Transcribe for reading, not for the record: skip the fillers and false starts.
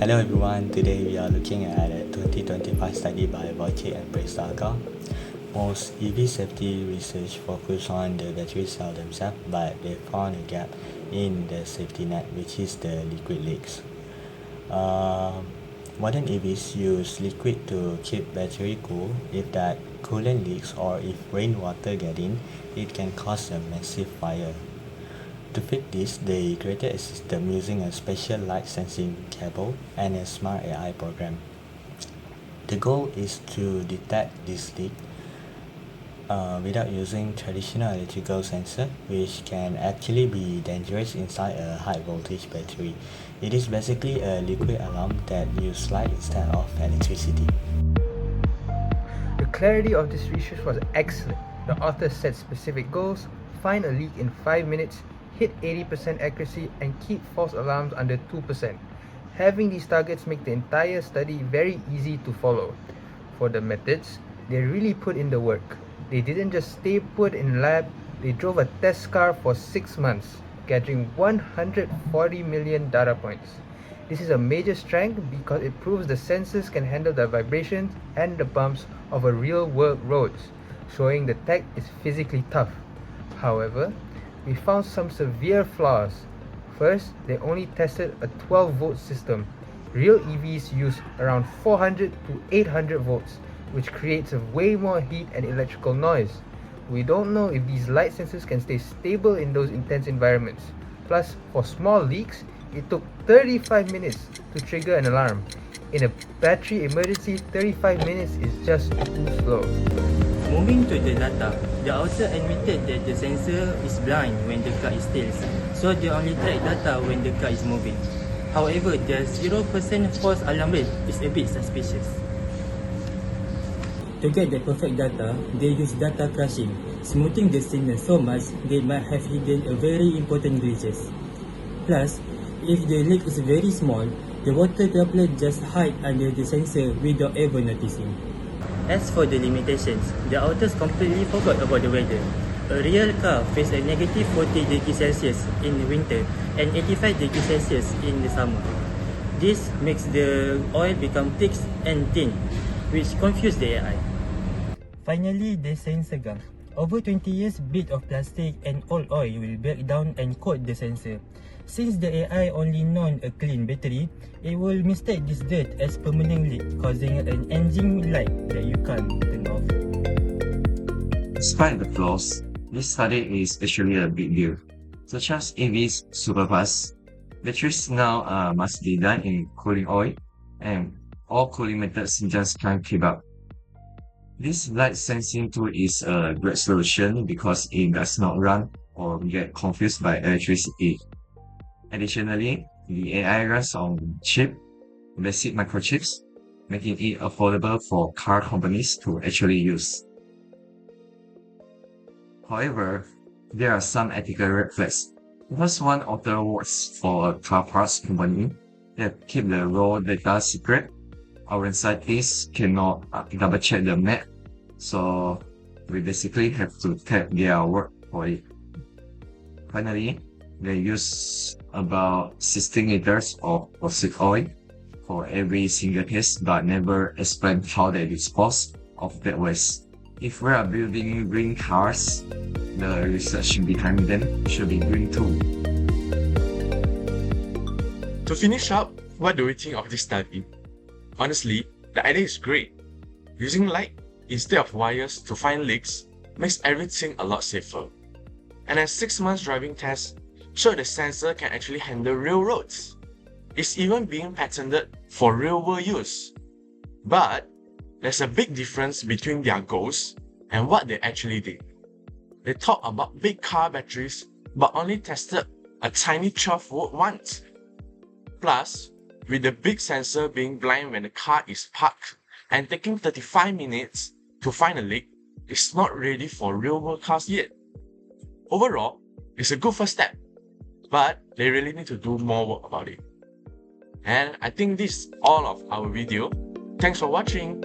Hello everyone, today we are looking at a 2025 study by Wojciech and Prestaga. Most EV safety research focused on the battery cell themselves, but they found a gap in the safety net, which is the liquid leaks. Modern EVs use liquid to keep battery cool. If that coolant leaks or if rainwater get in, it can cause a massive fire. To fix this, they created a system using a special light sensing cable and a smart AI program. The goal is to detect this leak without using traditional electrical sensor, which can actually be dangerous inside a high voltage battery. It is basically a liquid alarm that uses light instead of electricity. The clarity of this research was excellent. The authors set specific goals: find a leak in 5 minutes, hit 80% accuracy, and keep false alarms under 2%. Having these targets make the entire study very easy to follow. For the methods, they really put in the work. They didn't just stay put in lab, they drove a test car for 6 months, gathering 140 million data points. This is a major strength because it proves the sensors can handle the vibrations and the bumps of a real-world roads, showing the tech is physically tough. However, we found some severe flaws. First, they only tested a 12-volt system. Real EVs use around 400 to 800 volts, which creates way more heat and electrical noise. We don't know if these light sensors can stay stable in those intense environments. Plus, for small leaks, it took 35 minutes to trigger an alarm. In a battery emergency, 35 minutes is just too slow. Moving to the data, the author admitted that the sensor is blind when the car is still, so they only track data when the car is moving. However, the 0% false alarm rate is a bit suspicious. To get the perfect data, they use data crashing, smoothing the signal so much they might have hidden a very important glitches. Plus, if the leak is very small, the water droplet just hide under the sensor without ever noticing. As for the limitations, the authors completely forgot about the weather. A real car faces a negative 40 degrees Celsius in the winter and 85 degrees Celsius in the summer. This makes the oil become thick and thin, which confuses the AI. Finally, the sensor gum. Over 20 years, bit of plastic and old oil will break down and coat the sensor. Since the AI only known a clean battery, it will mistake this dirt as permanent leak, causing an engine light that you can't turn off. Despite the flaws, this study is actually a big deal. Such as EVs superfast, batteries now must be done in cooling oil, and all cooling methods just can't keep up. This light sensing tool is a great solution because it does not run or get confused by electricity. Additionally, the AI runs on cheap, basic microchips, making it affordable for car companies to actually use. However, there are some ethical red flags. Because one author works for a car parts company that keep the raw data secret, our scientists cannot double check the map, so we basically have to take their word for it. Finally, they use about 16 liters of toxic oil for every single case, but never explain how they dispose of that waste. If we are building green cars, the research behind them should be green too. To finish up, what do we think of this study? Honestly, the idea is great. Using light instead of wires to find leaks makes everything a lot safer. And a 6 months driving test showed the sensor can actually handle real roads. It's even being patented for real-world use. But there's a big difference between their goals and what they actually did. They talk about big car batteries but only tested a tiny 12 volt once. Plus, with the big sensor being blind when the car is parked and taking 35 minutes to find a leak, it's not ready for real-world cars yet. Overall, it's a good first step, but they really need to do more work about it. And I think this is all of our video. Thanks for watching.